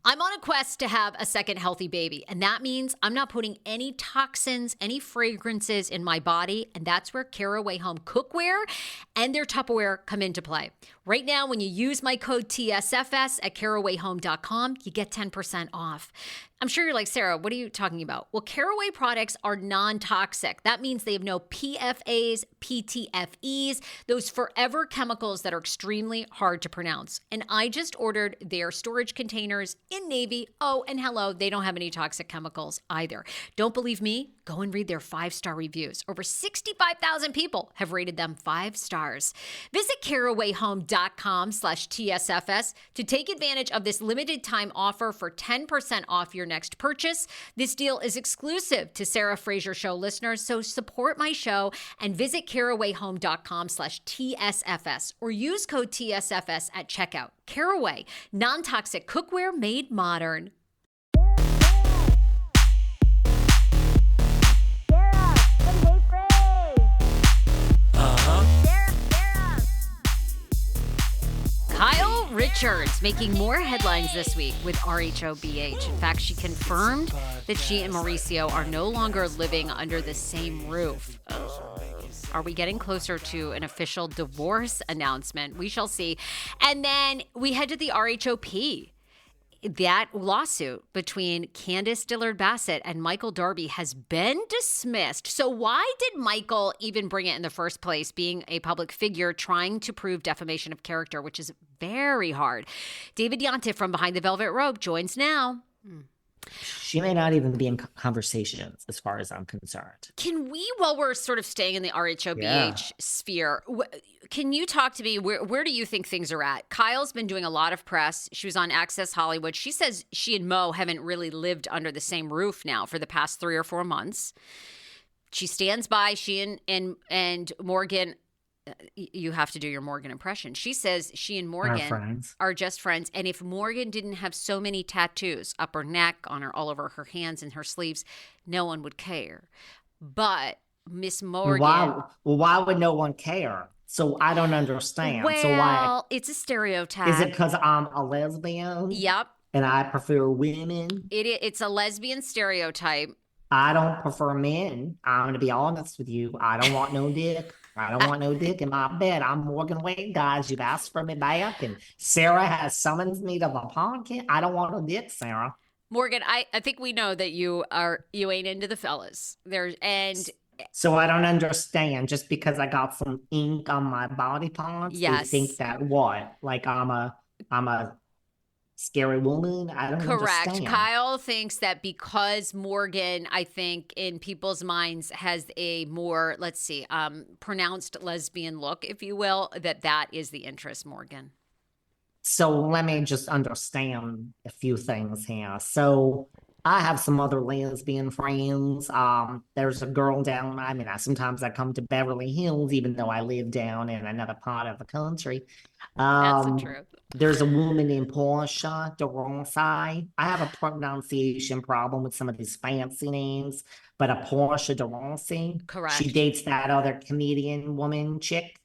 I'm on a quest to have a second healthy baby, and that means I'm not putting any toxins, any fragrances in my body, and that's where Caraway Home cookware and their Tupperware come into play. Right now, when you use my code TSFS at carawayhome.com, you get 10% off. I'm sure you're like, Sarah, what are you talking about? Well, Caraway products are non-toxic. That means they have no PFAs, PTFEs, those forever chemicals that are extremely hard to pronounce. And I just ordered their storage containers in navy. Oh, and hello, they don't have any toxic chemicals either. Don't believe me? Go and read their 5-star reviews. Over 65,000 people have rated them 5 stars. Visit carawayhome.com/TSFS to take advantage of this limited time offer for 10% off your next purchase. This deal is exclusive to Sarah Fraser Show listeners, so support my show and visit carawayhome.com/TSFS or use code TSFS at checkout. Caraway, non-toxic cookware made modern. Kyle Richards making more headlines this week with RHOBH. In fact, she confirmed that she and Mauricio are no longer living under the same roof. Are we getting closer to an official divorce announcement? We shall see. And then we head to the RHOP. That lawsuit between Candace, Dillard, Bassett, and Michael Darby has been dismissed. So why did Michael even bring it in the first place, being a public figure trying to prove defamation of character, which is very hard? David Yontif from Behind the Velvet Rope joins now. She may not even be in conversations as far as I'm concerned. Can we, while we're sort of staying in the RHOBH sphere, can you talk to me, where do you think things are at? Kyle's been doing a lot of press. She was on Access Hollywood. She says she and Mo haven't really lived under the same roof now for the past 3 or 4 months. She stands by, she and Morgan. You have to do your Morgan impression. She says she and Morgan are just friends. And if Morgan didn't have so many tattoos up her neck, on her, all over her hands and her sleeves, no one would care. But Miss Morgan. Why would no one care? So I don't understand. Well, so why? It's a stereotype. Is it because I'm a lesbian? Yep. And I prefer women? It's a lesbian stereotype. I don't prefer men. I'm going to be honest with you. I don't want no dick. I don't want no dick in my bed. I'm Morgan Wade, guys. You've asked for me back, and Sarah has summoned me to the podcast. I don't want no dick, Sarah. Morgan, I think we know that you ain't into the fellas. So I don't understand. Just because I got some ink on my body parts, you think that what? Like I'm a scary woman? I don't Correct. understand. Kyle thinks that because Morgan, I think, in people's minds has a more, pronounced lesbian look, if you will, that is the interest, Morgan. So let me just understand a few things here. So I have some other lesbian friends. There's a girl sometimes I come to Beverly Hills, even though I live down in another part of the country. That's the truth. There's a woman named Portia Dorit. I have a pronunciation problem with some of these fancy names, but a Portia Dorit. Correct. She dates that other comedian woman chick.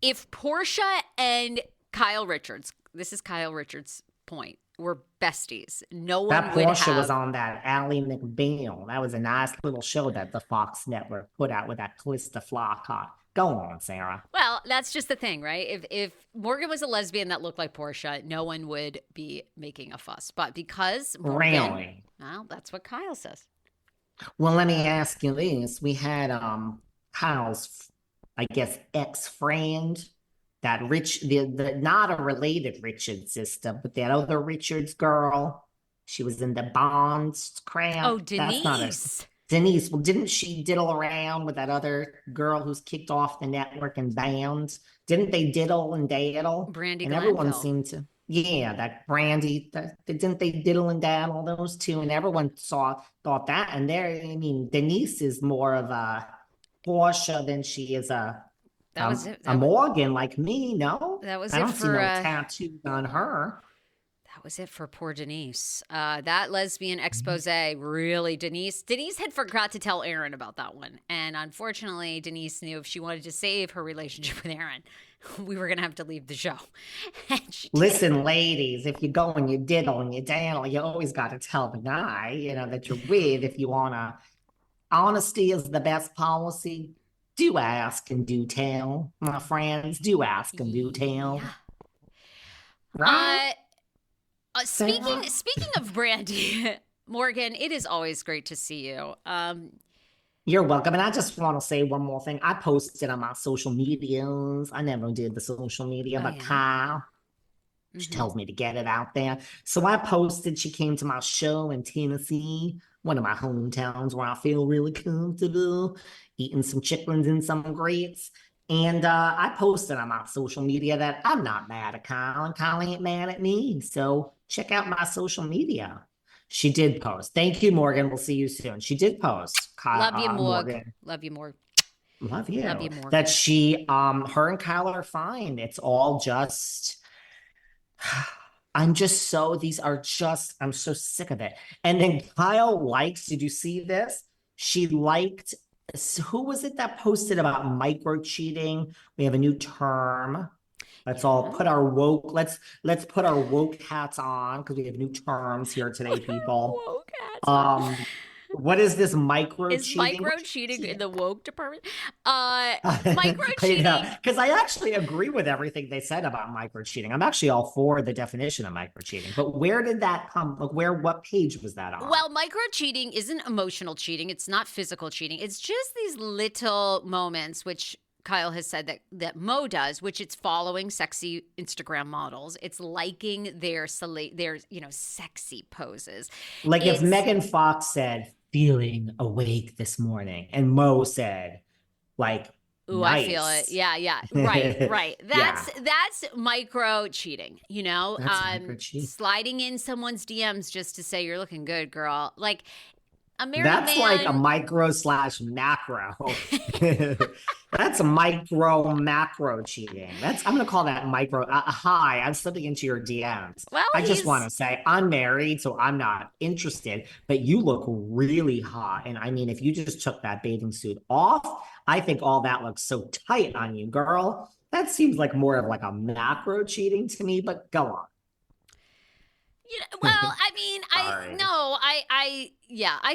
If Portia and Kyle Richards, this is Kyle Richards' point, were besties, no one would have. That Portia was on that Ally McBeal. That was a nice little show that the Fox Network put out with that Calista Flockhart. Go on, Sarah. Well, that's just the thing, right? If Morgan was a lesbian that looked like Portia, no one would be making a fuss. But because Morgan, really? Well, that's what Kyle says. Well, let me ask you this. We had Kyle's, I guess, ex-friend, that the not a related Richards sister, but that other Richards girl. She was in the Bonds crowd. Oh, Denise. Denise, well, didn't she diddle around with that other girl who's kicked off the network and banned? Didn't they diddle and daddle? Brandy and Glanville. Everyone seemed to. Yeah, that Brandy. Didn't they diddle and daddle, those two? And everyone thought that. And Denise is more of a Portia than she is a Morgan, like me. No, that was I don't it see no tattoos on her. was it for poor Denise. That lesbian expose, really, Denise had forgot to tell Aaron about that one. And unfortunately, Denise knew if she wanted to save her relationship with Aaron, we were going to have to leave the show. Listen, ladies, if you go and you diddle and you daddle, you always got to tell the guy, that you're with. If you want to, honesty is the best policy. Do ask and do tell, my friends. Do ask and do tell. Yeah. Right? Speaking of Brandy, Morgan, it is always great to see you. You're welcome. And I just want to say one more thing. I posted on my social medias. I never did the social media, but Kyle, she tells me to get it out there. So I posted, she came to my show in Tennessee, one of my hometowns where I feel really comfortable, eating some chitlins and some grits. And I posted on my social media that I'm not mad at Kyle and Kyle ain't mad at me. So check out my social media. She did post. Thank you, Morgan. We'll see you soon. She did post. Kyle, love you, Morgan. Love you, Morgan. Love you. Love you, Morgan. That her and Kyle are fine. It's all just, I'm so sick of it. And then Kyle likes, did you see this? She liked, who was it that posted about micro cheating? We have a new term. Let's all put our woke, let's put our woke hats on because we have new terms here today, people. Woke hats on. What is this micro cheating? Is micro cheating in the woke department? Micro cheating. Because I actually agree with everything they said about micro cheating. I'm actually all for the definition of micro cheating. But where did that come? Like, what page was that on? Well, micro cheating isn't emotional cheating. It's not physical cheating. It's just these little moments, which Kyle has said that Mo does, which it's following sexy Instagram models. It's liking their sexy poses. Like if Megan Fox said, feeling awake this morning, and Mo said, like, ooh, nice. I feel it. Yeah. Right. That's micro cheating, Micro cheating. Sliding in someone's DMs just to say you're looking good, girl. Like a married That's man. like a micro/macro. That's a macro cheating. I'm gonna call that micro. Hi, I'm slipping into your DMs. Well, I just want to say I'm married, so I'm not interested. But you look really hot, and I mean, if you just took that bathing suit off, I think all that looks so tight on you, girl. That seems like more of like a macro cheating to me. But go on. Well, I mean, I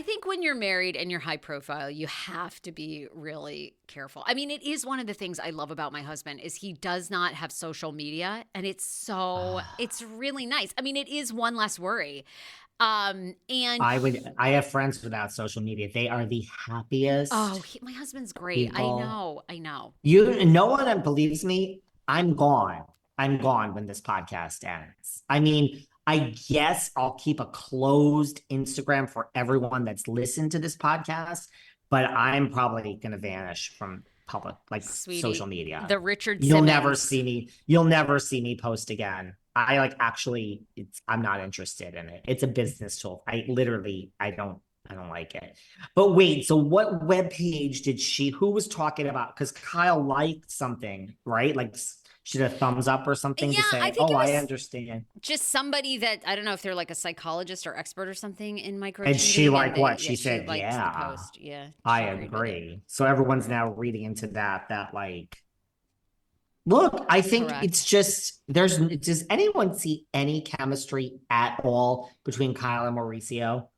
think when you're married and you're high profile, you have to be really careful. I mean, it is one of the things I love about my husband is he does not have social media, and it's really nice. I mean, it is one less worry. And I have friends without social media. They are the happiest. Oh, my husband's great. People. I know. No one believes me. I'm gone when this podcast ends. I mean, I guess I'll keep a closed Instagram for everyone that's listened to this podcast, but I'm probably going to vanish from public, like Sweetie, social media. The Richard You'll Simmons. You'll never see me post again. I'm not interested in it. It's a business tool. I don't like it. But wait, so what webpage who was talking about? Because Kyle liked something, right? Like, she did a thumbs up or something to say, I understand. Just somebody that, I don't know if they're like a psychologist or expert or something in micro cheating. And she liked what? She said, the post. Yeah. I agree. So everyone's now reading into that like, look, I think it's just, does anyone see any chemistry at all between Kyle and Mauricio?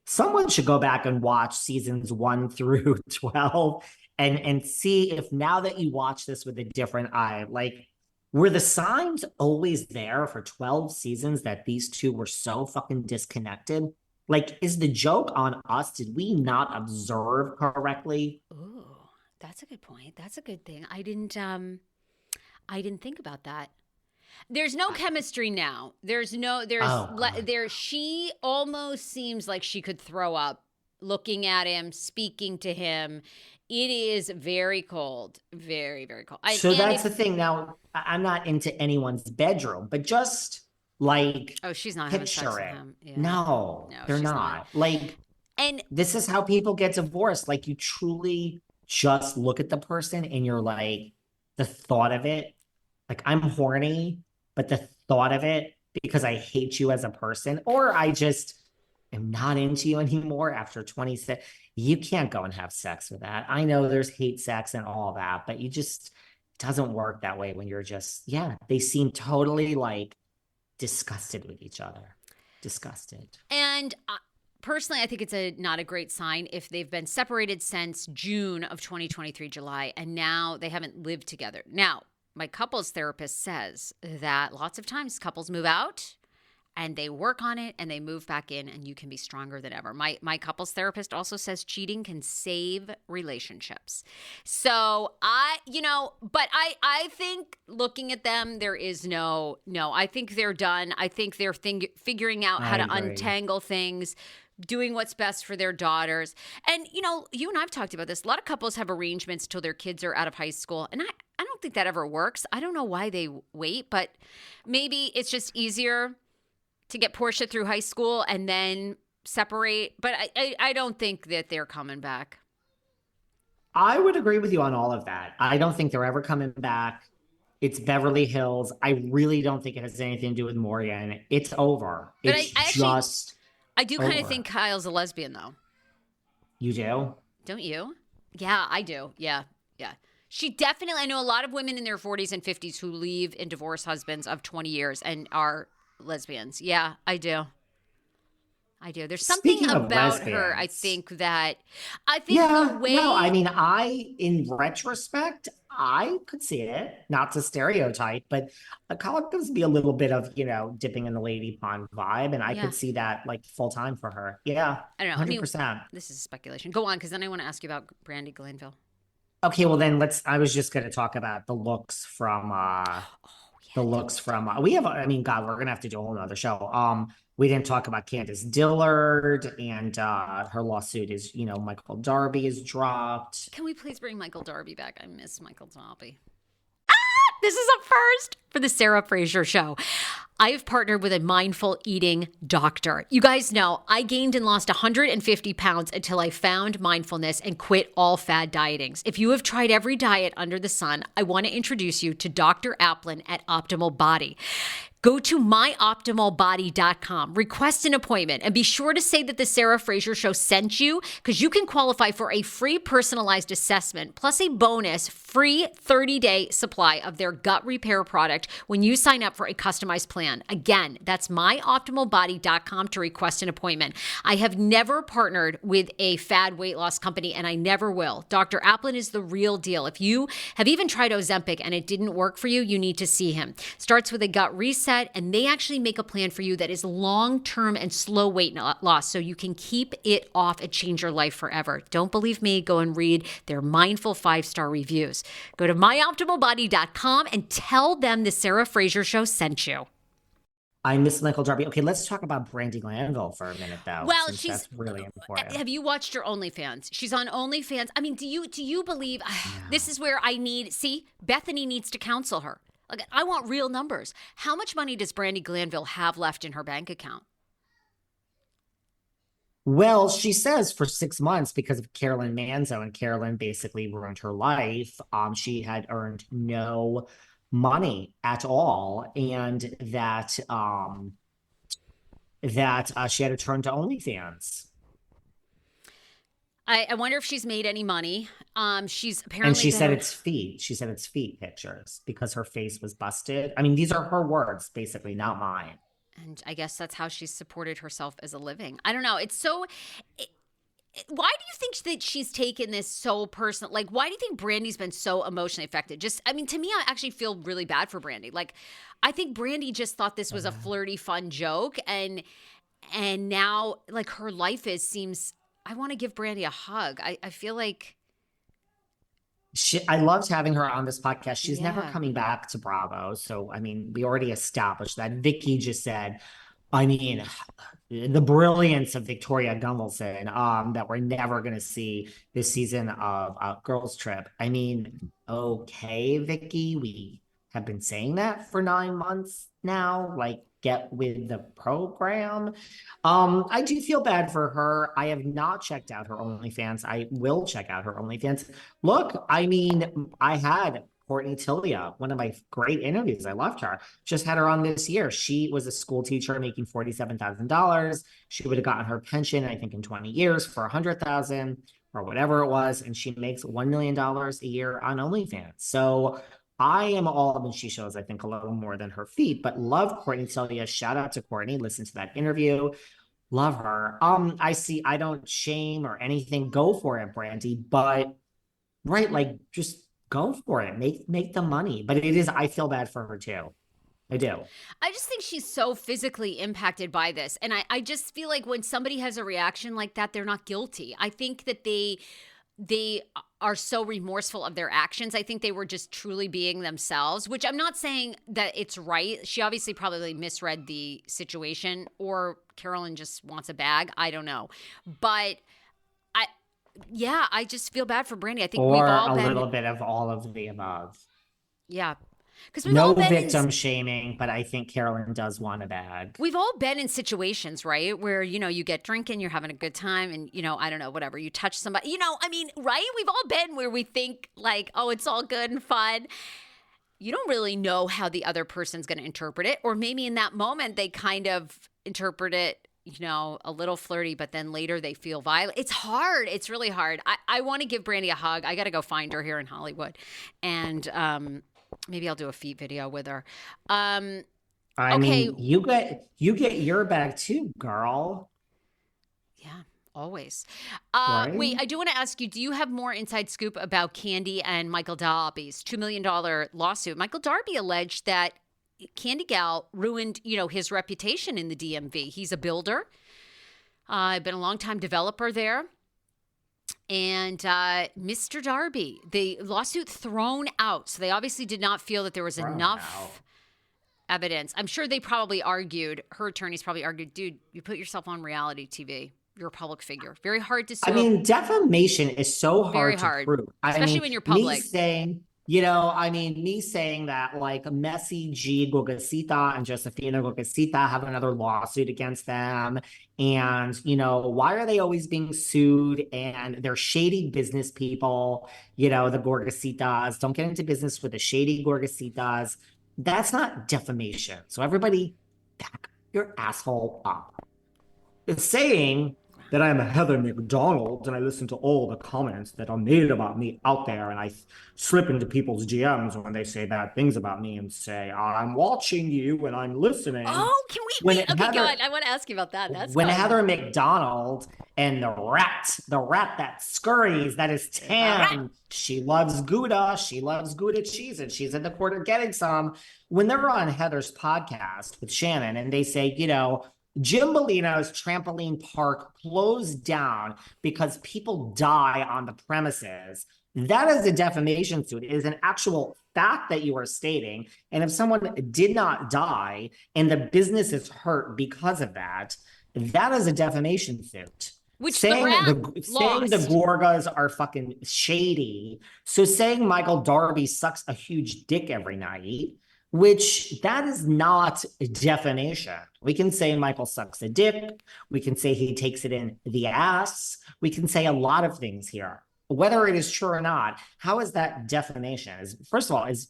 Someone should go back and watch seasons 1 through 12 and see if now that you watch this with a different eye, like, were the signs always there for 12 seasons that these two were so fucking disconnected? Like, is the joke on us? Did we not observe correctly? Ooh, that's a good point. That's a good thing. I didn't think about that. There's no chemistry now. She almost seems like she could throw up looking at him, speaking to him. It is very cold, very, very cold. So that's the thing. Now, I'm not into anyone's bedroom, but just like, she's not having sex with him. Yeah. No, they're not. Like, and this is how people get divorced. Like, you truly just look at the person and you're like, the thought of it, like, I'm horny, but the thought of it because I hate you as a person, or I just am not into you anymore after 26. You can't go and have sex with that. I know there's hate sex and all that, but it doesn't work that way when you're just, yeah, they seem totally like disgusted with each other. Disgusted. And personally, I think it's not a great sign if they've been separated since June of 2023, July, and now they haven't lived together. Now, my couples therapist says that lots of times couples move out and they work on it and they move back in and you can be stronger than ever. My couples therapist also says cheating can save relationships. So I think looking at them, there is no, I think they're done. I think they're figuring out how to untangle things, doing what's best for their daughters. And, you and I've talked about this. A lot of couples have arrangements till their kids are out of high school. And I don't think that ever works. I don't know why they wait, but maybe it's just easier to get Portia through high school and then separate. But I don't think that they're coming back. I would agree with you on all of that. I don't think they're ever coming back. It's Beverly Hills. I really don't think it has anything to do with Morgan. It's over. But I do kind of think Kyle's a lesbian, though. You do? Don't you? Yeah, I do. Yeah. She definitely, I know a lot of women in their 40s and 50s who leave in divorced husbands of 20 years and are lesbians. Yeah, I do. There's something about her, I think the way... No, I mean, in retrospect, I could see it, not to stereotype, but Colin gives me a little bit of, dipping in the lady pond vibe, and I could see that like full time for her. Yeah, I don't know. 100%. I mean, this is speculation. Go on, because then I want to ask you about Brandi Glanville. Okay, well then I was just going to talk about the looks from, we have, I mean, God, we're going to have to do a whole nother show. We didn't talk about Candace Dillard and her lawsuit is, Michael Darby is dropped. Can we please bring Michael Darby back? I miss Michael Darby. This is a first for the Sarah Fraser Show. I have partnered with a mindful eating doctor. You guys know I gained and lost 150 pounds until I found mindfulness and quit all fad dietings. If you have tried every diet under the sun, I want to introduce you to Dr. Applin at Optimal Body. Go to myoptimalbody.com, request an appointment, and be sure to say that the Sarah Fraser Show sent you, because you can qualify for a free personalized assessment plus a bonus free 30-day supply of their gut repair product when you sign up for a customized plan. Again, that's myoptimalbody.com to request an appointment. I have never partnered with a fad weight loss company, and I never will. Dr. Applin is the real deal. If you have even tried Ozempic and it didn't work for you, you need to see him. Starts with a gut reset, and they actually make a plan for you that is long-term and slow weight loss so you can keep it off and change your life forever. Don't believe me? Go and read their mindful 5-star reviews. Go to myoptimalbody.com and tell them the Sarah Fraser Show sent you. I miss Michael Darby. Okay, let's talk about Brandi Glanville for a minute, though. Well, that's really important. Have you watched her OnlyFans? She's on OnlyFans. I mean, do you believe this is where Bethany needs to counsel her. I want real numbers. How much money does Brandi Glanville have left in her bank account? Well, she says for 6 months because of Carolyn Manzo, and Carolyn basically ruined her life. She had earned no money at all, and that she had to turn to OnlyFans. I wonder if she's made any money. She's apparently, and she said it's feet. She said it's feet pictures because her face was busted. I mean, these are her words, basically, not mine. And I guess that's how she's supported herself as a living. I don't know. It's so. Why do you think that she's taken this so personal? Like, why do you think Brandi's been so emotionally affected? To me, I actually feel really bad for Brandi. Like, I think Brandi just thought this was a flirty, fun joke, and now, like, her life seems. I want to give Brandi a hug. I feel like I loved having her on this podcast. She's never coming back to Bravo. So, I mean, we already established that. Vicky just said, I mean, the brilliance of Victoria Gunvalson, that we're never going to see this season of Girls Trip. I mean, okay, Vicky, we have been saying that for 9 months now. Like, get with the program. I do feel bad for her. I have not checked out her OnlyFans. I will check out her OnlyFans. Look, I mean, I had Courtney Tilia, one of my great interviews. I loved her. Just had her on this year. She was a school teacher making $47,000. She would have gotten her pension, I think, in 20 years for $100,000 or whatever it was. And she makes $1 million a year on OnlyFans. So I am all, I mean, she shows, I think, a little more than her feet, but love Courtney Tilia. Shout out to Courtney. Listen to that interview. Love her. I don't shame or anything. Go for it, Brandy. But right, like just go for it. Make the money. But it is, I feel bad for her too. I do. I just think she's so physically impacted by this. And I just feel like when somebody has a reaction like that, they're not guilty. I think that they are so remorseful of their actions. I think they were just truly being themselves, which I'm not saying that it's right. She obviously probably misread the situation, or Carolyn just wants a bag. I don't know. But I just feel bad for Brandy. I think we've all been a little bit of all of the above. Yeah. Because no victim shaming, but I think Carolyn does want a bag. We've all been in situations, right, where, you get drinking, you're having a good time, and, I don't know, whatever, you touch somebody, right? We've all been where we think, like, oh, it's all good and fun. You don't really know how the other person's going to interpret it, or maybe in that moment they kind of interpret it, a little flirty, but then later they feel violent. It's hard. It's really hard. I want to give Brandy a hug. I got to go find her here in Hollywood, and maybe I'll do a feet video with her. I mean, you get your bag too, girl. Yeah, always. Right? Wait, I do want to ask you, do you have more inside scoop about Candy and Michael Darby's $2 million lawsuit? Michael Darby alleged that Candy Gal ruined, his reputation in the DMV. He's a builder. Been a long-time developer there. And Mr. Darby, the lawsuit thrown out. So they obviously did not feel that there was enough evidence. I'm sure they probably argued, her attorneys probably argued, dude, you put yourself on reality TV. You're a public figure. Very hard to sue. I mean, defamation is so hard to prove. Especially when you're public. Me saying that like Messi G Gogacita and Josefina Gogacita have another lawsuit against them. And, why are they always being sued? And they're shady business people, the Gorgacitas. Don't get into business with the shady Gorgacitas. That's not defamation. So everybody back your asshole up. It's saying that I'm a Heather McDonald and I listen to all the comments that are made about me out there, and I slip into people's DMs when they say bad things about me and say, I'm watching you and I'm listening. Oh, can we? Wait, okay, go ahead. I want to ask you about that. That's when Heather McDonald and the rat that scurries, that is Tam, she loves Gouda cheese, and she's in the corner getting some. When they're on Heather's podcast with Shannon and they say, Jim Bellino's trampoline park closed down because people die on the premises. That is a defamation suit. It is an actual fact that you are stating. And if someone did not die and the business is hurt because of that, that is a defamation suit. Which saying the Gorgas are fucking shady. So saying Michael Darby sucks a huge dick every night, which that is not defamation. We can say Michael sucks a dick. We can say he takes it in the ass. We can say a lot of things here. Whether it is true or not, how is that defamation? First of all, is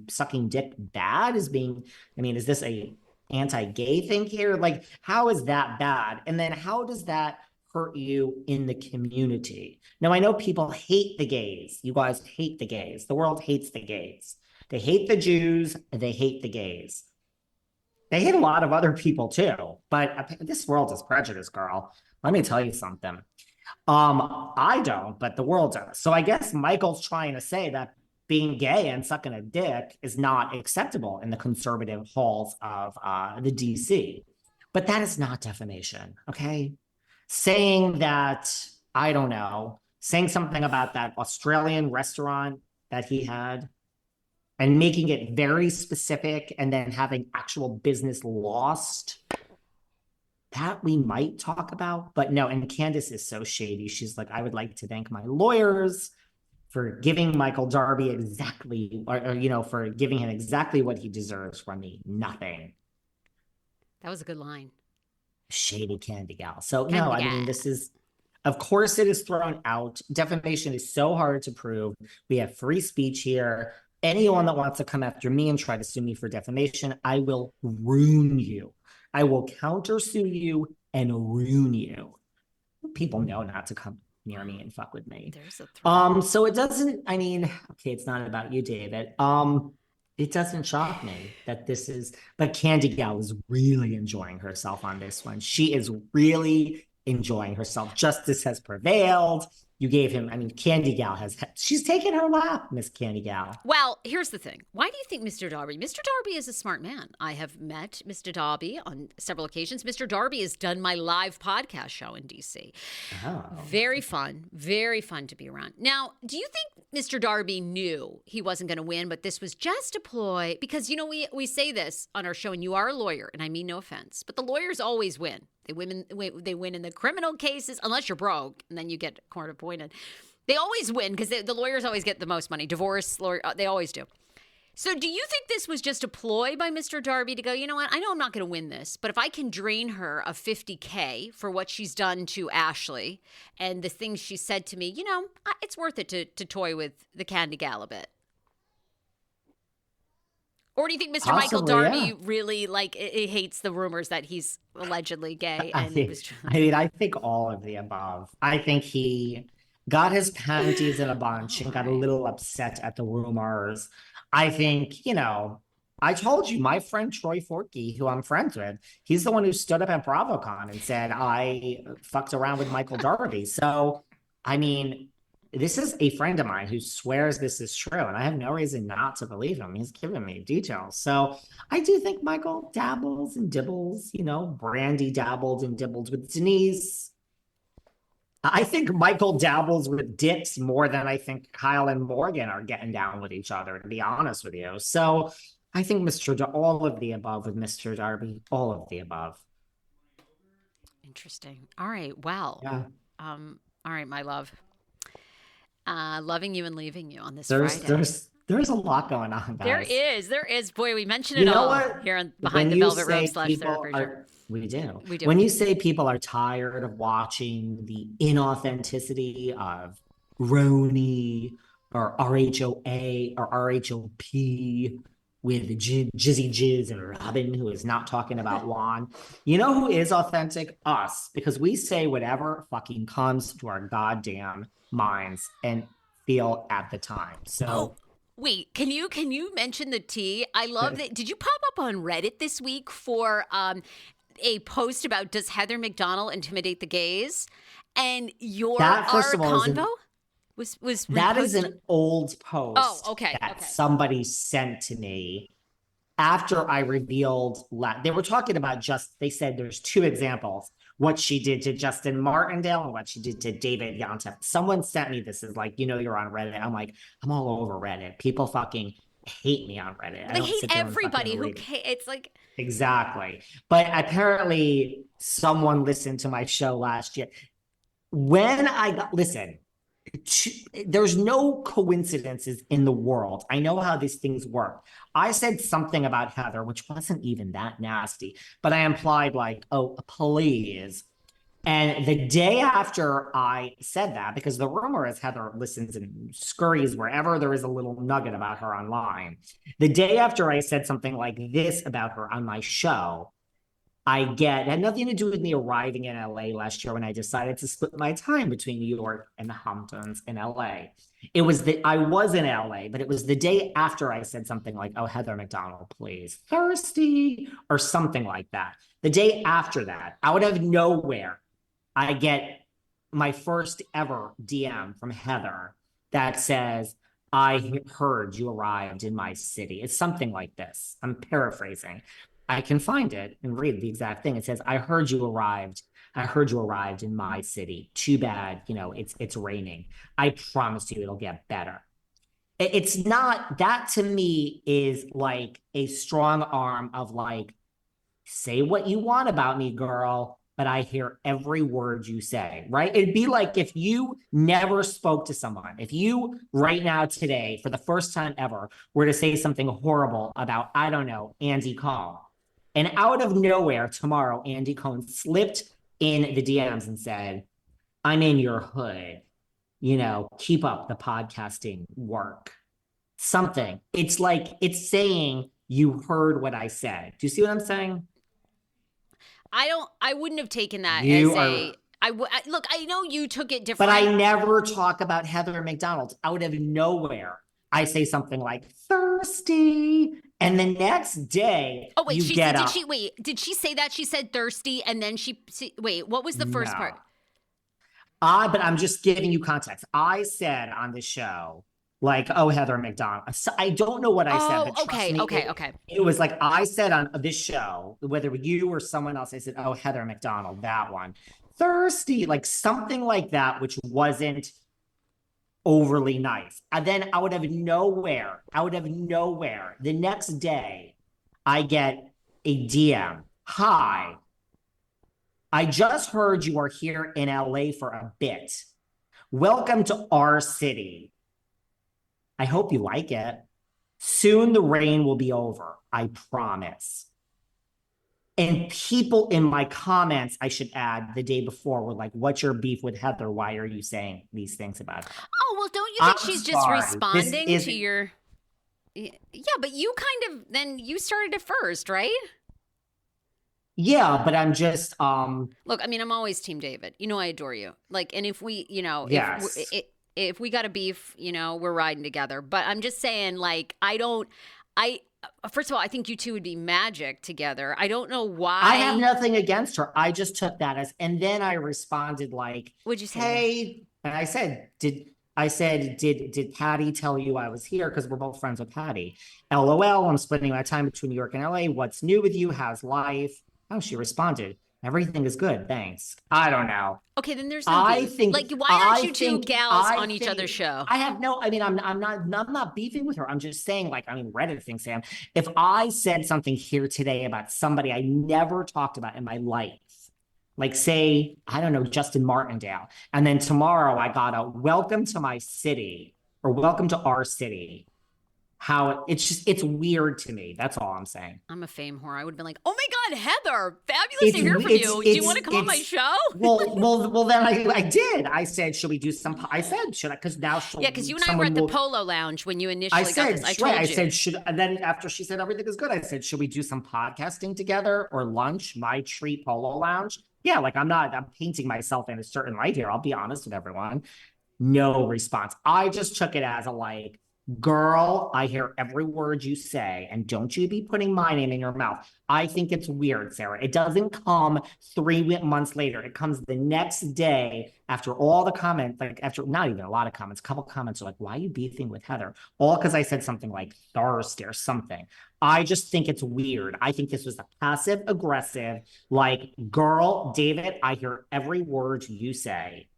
sucking dick bad? Is this a anti-gay thing here? Like, how is that bad? And then how does that hurt you in the community? Now, I know people hate the gays. You guys hate the gays. The world hates the gays. They hate the Jews, they hate the gays. They hate a lot of other people too, but this world is prejudice, girl. Let me tell you something. I don't, but the world does. So I guess Michael's trying to say that being gay and sucking a dick is not acceptable in the conservative halls of the DC. But that is not defamation, okay? Saying that, I don't know, saying something about that Australian restaurant that he had, and making it very specific and then having actual business lost, that we might talk about. But no, and Candace is so shady. She's like, I would like to thank my lawyers for giving Michael Darby exactly, for giving him exactly what he deserves from me. Nothing. That was a good line. Shady Candy Gal. So no, I mean, this is, of course it is thrown out. Defamation is so hard to prove. We have free speech here. anyone that wants to come after me and try to sue me for defamation, I will ruin you. I will countersue you and ruin you. People know not to come near me and fuck with me. There's a threat. So it doesn't, I mean, okay, it's not about you, David. It doesn't shock me that this is, but Candy Gal is really enjoying herself on this one. She is really enjoying herself. Justice has prevailed. You gave him, I mean, Candy Gal she's taken her lap, Miss Candy Gal. Well, here's the thing. Why do you think Mr. Darby? Mr. Darby is a smart man. I have met Mr. Darby on several occasions. Mr. Darby has done my live podcast show in DC. Oh. Very fun to be around. Now, do you think Mr. Darby knew he wasn't going to win, but this was just a ploy? Because, you know, we say this on our show, and you are a lawyer, and I mean no offense, but the lawyers always win. They win in the criminal cases, unless you're broke, and then you get court appointed. They always win because the lawyers always get the most money. Divorce lawyer, they always do. So do you think this was just a ploy by Mr. Darby to go, you know what, I know I'm not going to win this, but if I can drain her of $50K for what she's done to Ashley and the things she said to me, you know, it's worth it to toy with the Candy Gal a bit? Or do you think Mr. Michael Darby really hates the rumors that he's allegedly gay? I think all of the above. I think he got his panties in a bunch and got a little upset at the rumors. I think, you know, I told you, my friend Troy Forkey, who I'm friends with, he's the one who stood up at BravoCon and said, I fucked around with Michael Darby. So, I mean, this is a friend of mine who swears this is true, and I have no reason not to believe him. He's given me details. So I do think Michael dabbles and dibbles, you know, Brandy dabbled and dibbled with Denise. I think Michael dabbles with dicks more than I think Kyle and Morgan are getting down with each other, to be honest with you. So I think all of the above with Mr. Darby, all of the above. Interesting. All right. Well, yeah. All right, my love. Loving you and leaving you on this Friday. There's a lot going on, guys. There is. Boy, we mention it all here on Behind the Velvet Rope / Sarah Fraser. We do. When you say people are tired of watching the inauthenticity of Roni or RHOA or RHOP with Jizzy Jizz and Robin, who is not talking about Juan, you know who is authentic? Us, because we say whatever fucking comes to our goddamn minds and feel at the time. So wait, can you mention the tea? I love that. Did you pop up on Reddit this week for a post about does Heather McDonald intimidate the gays? And our convo was that is an old post. Oh, okay. That somebody sent to me after I revealed. They were talking about they said there's two examples. What she did to Justin Martindale and what she did to David Yontef. Someone sent me this, is like, you know, you're on Reddit. I'm like, I'm all over Reddit. People fucking hate me on Reddit. They hate everybody who it's like. Exactly. But apparently someone listened to my show last year. There's no coincidences in the world. I know how these things work. I said something about Heather, which wasn't even that nasty, but I implied like, oh, please. And the day after I said that, because the rumor is Heather listens and scurries wherever there is a little nugget about her online. The day after I said something like this about her on my show, it had nothing to do with me arriving in LA last year when I decided to split my time between New York and the Hamptons in LA. I was in LA, but it was the day after I said something like, oh, Heather McDonald, please, thirsty, or something like that. The day after that, out of nowhere, I get my first ever DM from Heather that says, I heard you arrived in my city. It's something like this. I'm paraphrasing. I can find it and read the exact thing. It says, I heard you arrived in my city. Too bad, you know, it's raining. I promise you it'll get better. It's not, that to me is like a strong arm of like, say what you want about me, girl, but I hear every word you say, right? It'd be like if you never spoke to someone, if you right now today, for the first time ever, were to say something horrible about, I don't know, Andy Cohen. And out of nowhere tomorrow, Andy Cohen slipped in the DMs and said, I'm in your hood, you know, keep up the podcasting work. something. It's like it's saying you heard what I said. Do you see what I'm saying? I wouldn't have taken that You as are, look, I know you took it but different. I never talk about Heather McDonald out of nowhere. I say something like thirsty, and the next day Oh wait, you get up. Did she say that? She said thirsty, and then wait, what was the first No. part? But I'm just giving you context. I said on the show, like, oh, Heather McDonald. So I don't know what I said, but trust me, okay. it was like I said on this show, whether you or someone else, I said, oh, Heather McDonald, that one. Thirsty, like something like that, which wasn't overly nice. And then out of nowhere, the next day, I get a DM. Hi, I just heard you are here in LA for a bit. Welcome to our city. I hope you like it. Soon the rain will be over. I promise. And people in my comments, I should add, the day before were like, what's your beef with Heather? Why are you saying these things about her? Oh, well, don't you think I'm she's just sorry. responding to your... Yeah, but you then you started it first, right? Yeah, but I'm just Look, I mean, I'm always Team David. You know I adore you. Like, and if we, yes. if we got a beef, we're riding together. But I'm just saying, like, first of all, I think you two would be magic together. I don't know why. I have nothing against her. I just took that as, and then I responded like, what'd you say? Hey, and I said, did Patty tell you I was here? Because we're both friends with Patty. LOL, I'm splitting my time between New York and LA. What's new with you? How's life? Oh, she responded, everything is good, thanks. I don't know. Okay, then there's no beef. Like, why aren't you two gals on each other's show? I have no, I mean, I'm not beefing with her. I'm just saying, like, I mean, Reddit thinks, Sam, if I said something here today about somebody I never talked about in my life, like say, I don't know, Justin Martindale, and then tomorrow I got a welcome to my city or welcome to our city. How it's weird to me. That's all I'm saying. I'm a fame whore. I would have been like, oh my God, Heather, fabulous to hear from you. Do you want to come on my show? Well, then I did. I said, should we do some? I said, should I? Because now yeah, because you and I were at the Polo Lounge when you initially got this. I told you. I said, should, and then after she said everything is good, I said, should we do some podcasting together or lunch? My treat, Polo Lounge. Yeah, like I'm painting myself in a certain light here. I'll be honest with everyone. No response. I just took it as a like, girl, I hear every word you say, and don't you be putting my name in your mouth. I think it's weird, Sarah. It doesn't come 3 months later. It comes the next day after all the comments, like after not even a lot of comments, a couple comments are like, why are you beefing with Heather? All because I said something like thirsty or something. I just think it's weird. I think this was a passive aggressive, like, girl, David, I hear every word you say.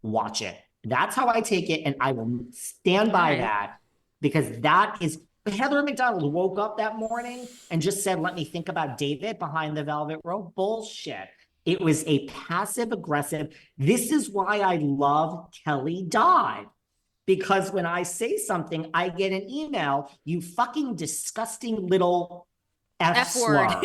Watch it. That's how I take it, and I will stand by that. Because that is, Heather McDonald woke up that morning and just said, let me think about David behind the velvet rope. Bullshit. It was a passive aggressive. This is why I love Kelly Dodd. Because when I say something, I get an email, you fucking disgusting little F slur.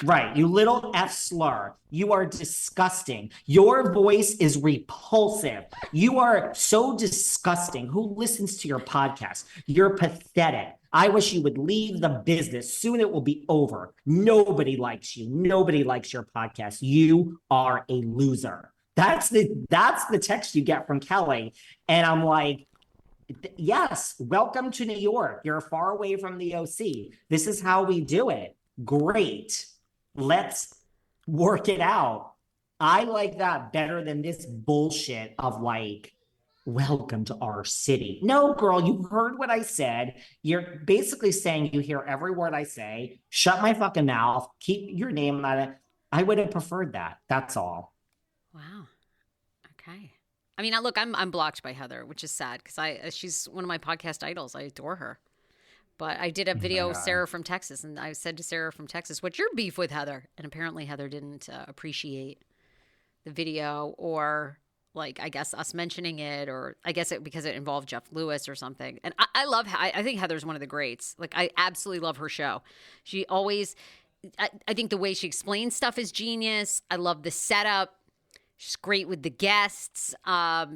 Right, you little F slur. You are disgusting. Your voice is repulsive. You are so disgusting. Who listens to your podcast? You're pathetic. I wish you would leave the business. Soon it will be over. Nobody likes you. Nobody likes your podcast. You are a loser. That's the text you get from Kelly. And I'm like, yes, welcome to New York. You're far away from the OC. This is how we do it. Great. Let's work it out. I like that better than this bullshit of like, welcome to our city. No, girl, you heard what I said. You're basically saying you hear every word I say. Shut my fucking mouth. Keep your name on it. I would have preferred that. That's all. Wow. Okay. I mean, look, I'm blocked by Heather, which is sad because she's one of my podcast idols. I adore her. But I did a video with Sarah from Texas, and I said to Sarah from Texas, what's your beef with Heather? And apparently Heather didn't appreciate the video or, like, I guess us mentioning it, or I guess because it involved Jeff Lewis or something. And I think Heather's one of the greats. Like, I absolutely love her show. She always, I think the way she explains stuff is genius. I love the setup. She's great with the guests.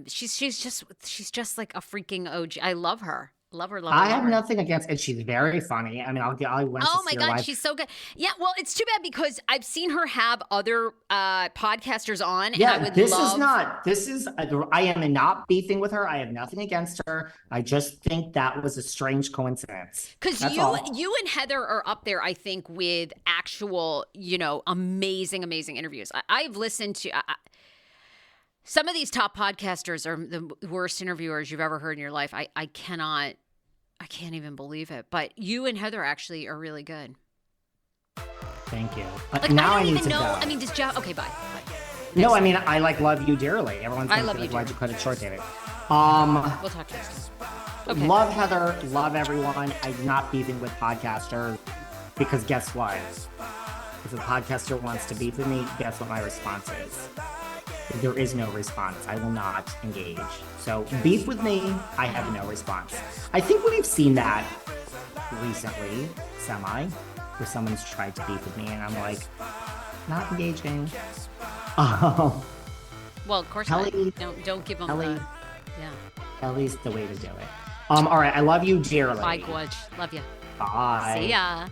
She's just like a freaking OG. I love her. Love her, love her, I love have her. nothing against, and she's very funny. I mean, I went to Oh my see her God, live. she's so good. Yeah, well, it's too bad because I've seen her have other podcasters on, and I Yeah, would this love. is not. This is. I am not beefing with her. I have nothing against her. I just think that was a strange coincidence. Because That's you all. you and Heather are up there, I think, with actual, amazing, amazing interviews. I've listened to some of these top podcasters are the worst interviewers you've ever heard in your life. I can't even believe it. But you and Heather actually are really good. Thank you. Like, Now I don't need even to know. go. I mean, does Jeff? Okay, bye. No, I mean, I love you dearly. Everyone's I gonna love be you like, why'd you dearly. cut it short, David? We'll talk next time. Okay. Love Heather, love everyone. I'm not beefing with podcasters because guess what? If a podcaster wants to beef with me, guess what my response is? There is no response. I will not engage. So beef with me, I have no response. I think we've seen that recently, where someone's tried to beef with me and I'm like, not engaging. Well, of course Kelly- not. Don't give them Kelly- the. Yeah. Kelly's the way to do it. All right, I love you dearly. Bye, Gorge. Love you. Bye. See ya.